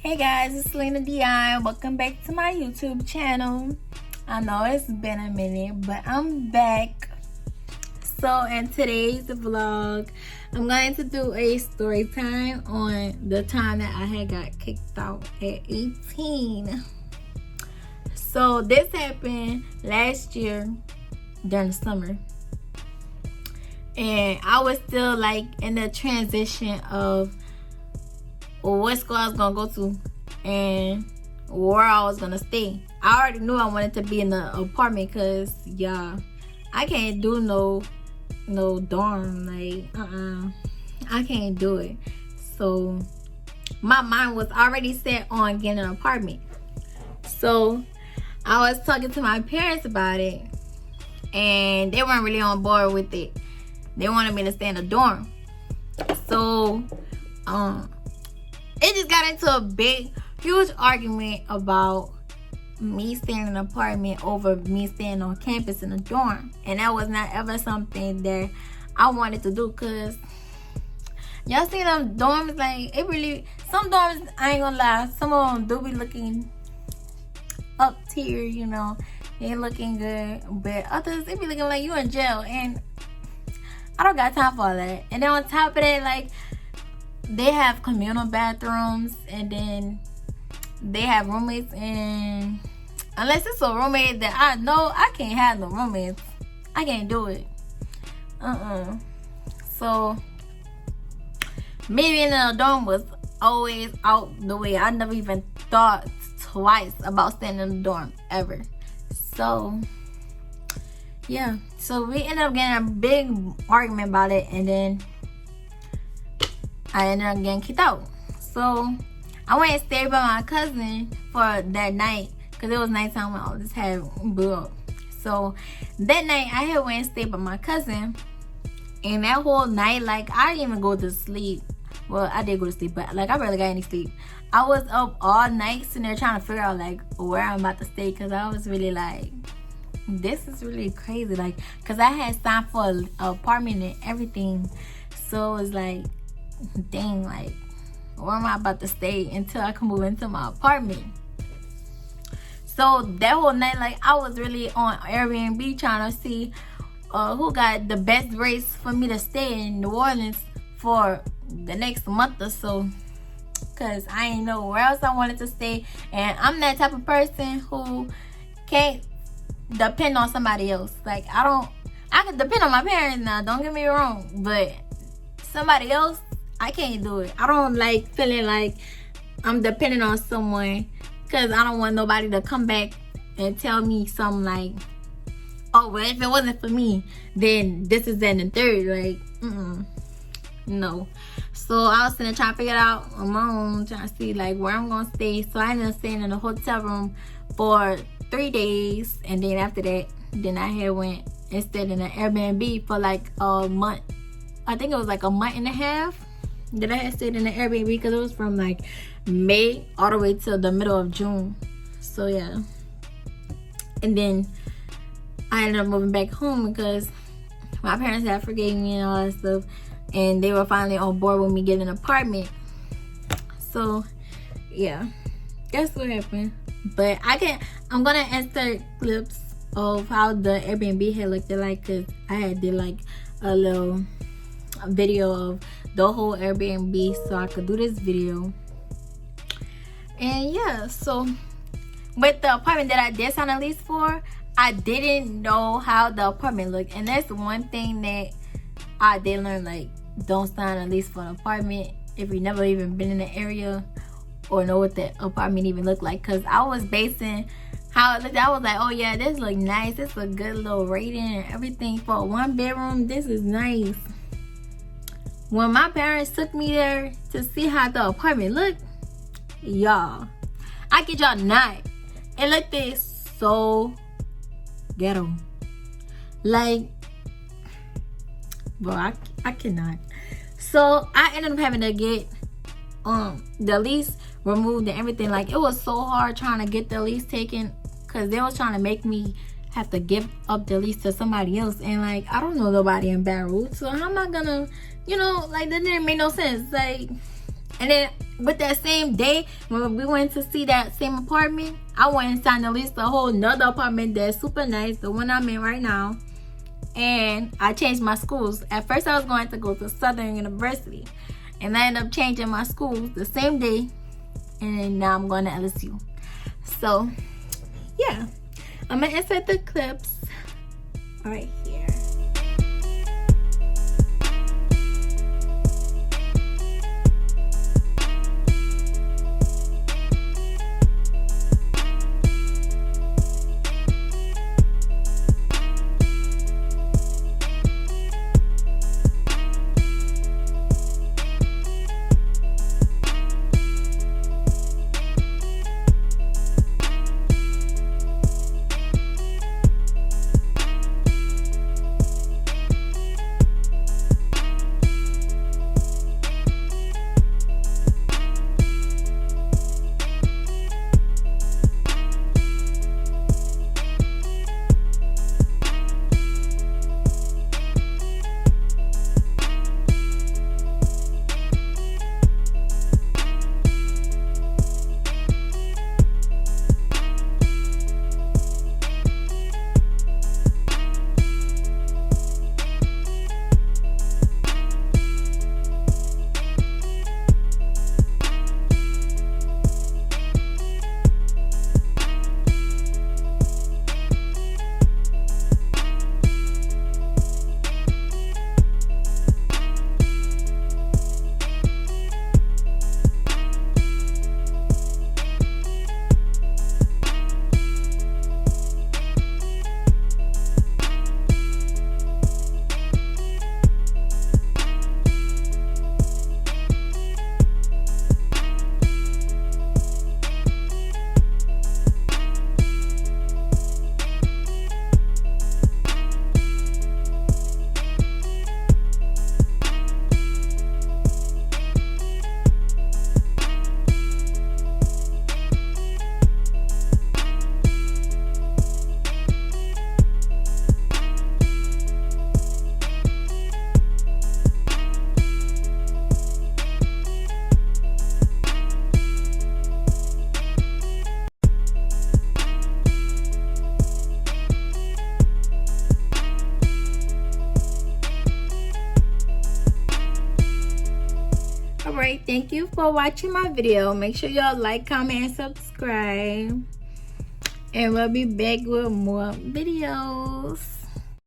Hey guys, it's Selena DI. Welcome back to my YouTube channel. I know it's been a minute, but I'm back. So in today's vlog, I'm going to do a story time on the time that I had got kicked out at 18. So this happened last year during the summer. And I was still like in the transition of what school I was gonna go to and where I was gonna stay. I already knew I wanted to be in the apartment because I can't do no dorm, like I can't do it. So my mind was already set on getting an apartment. So I was talking to my parents about it and they weren't really on board with it. They wanted me to stay in a dorm. So it just got into a big, huge argument about me staying in an apartment over me staying on campus in a dorm. And that was not ever something that I wanted to do, because y'all see them dorms, like, it really, some dorms, I ain't gonna lie, some of them do be looking up tier, you know, they looking good, but others, they be looking like you in jail, and I don't got time for all that. And then on top of that, like, they have communal bathrooms, and then they have roommates, and unless it's a roommate that I know, I can't have no roommates. I can't do it. So me being in a dorm was always out the way. I never even thought twice about staying in a dorm ever. So yeah, so we ended up getting a big argument about it, and then I ended up getting kicked out. So I went and stayed by my cousin for that night, because it was nighttime when all this had blew up. So that night I had went and stayed by my cousin, and that whole night, like, I didn't even go to sleep. Well, I did go to sleep, but like, I barely got any sleep. I was up all night sitting there trying to figure out like where I'm about to stay, because I was really like, this is really crazy, like, because I had signed for an apartment and everything. So it was like, dang, like, where am I about to stay until I can move into my apartment? So that whole night, like, I was really on Airbnb trying to see who got the best rates for me to stay in New Orleans for the next month or so, because I ain't know where else I wanted to stay. And I'm that type of person who can't depend on somebody else. Like, I can depend on my parents now, don't get me wrong, but somebody else, I can't do it. I don't like feeling like I'm dependent on someone, because I don't want nobody to come back and tell me something like, oh, well, if it wasn't for me, then this is that and third. Like, no. So I was sitting there trying to figure it out on my own, trying to see like where I'm gonna stay. So I ended up staying in a hotel room for 3 days, and then after that, then I had went and stayed in an Airbnb for like a month. I think it was like a month and a half that I had stayed in an Airbnb, because it was from like May all the way till the middle of June. So yeah. And then I ended up moving back home because my parents had forgave me and all that stuff, and they were finally on board with me getting an apartment. So yeah, that's what happened. But I'm gonna insert clips of how the Airbnb had looked like, because I had did like a little video of the whole Airbnb so I could do this video. And yeah, so with the apartment that I did sign a lease for, I didn't know how the apartment looked. And that's one thing that I did learn, like, don't sign a lease for an apartment if you never even been in the area or know what the apartment even looked like. Because I was basing how it looked. I was like, oh yeah, this look nice, this a good little rating and everything for a 1-bedroom. This is nice. When my parents took me there to see how the apartment looked, y'all, I kid y'all not, it looked so ghetto. Like, bro, I cannot. So I ended up having to get the lease removed and everything. Like, it was so hard trying to get the lease taken, because they was trying to make me have to give up the lease to somebody else, and like, I don't know nobody in Baton Rouge, so how am I gonna, you know, like, that didn't make no sense. Like, And then with that same day, when we went to see that same apartment, I went and signed a lease to a whole nother apartment that's super nice, the one I'm in right now. And I changed my schools. At first I was going to go to Southern University, and I ended up changing my schools the same day, and now I'm going to LSU. So yeah, I'm gonna insert the clips right here. Alright, thank you for watching my video. Make sure y'all like, comment, and subscribe. And we'll be back with more videos.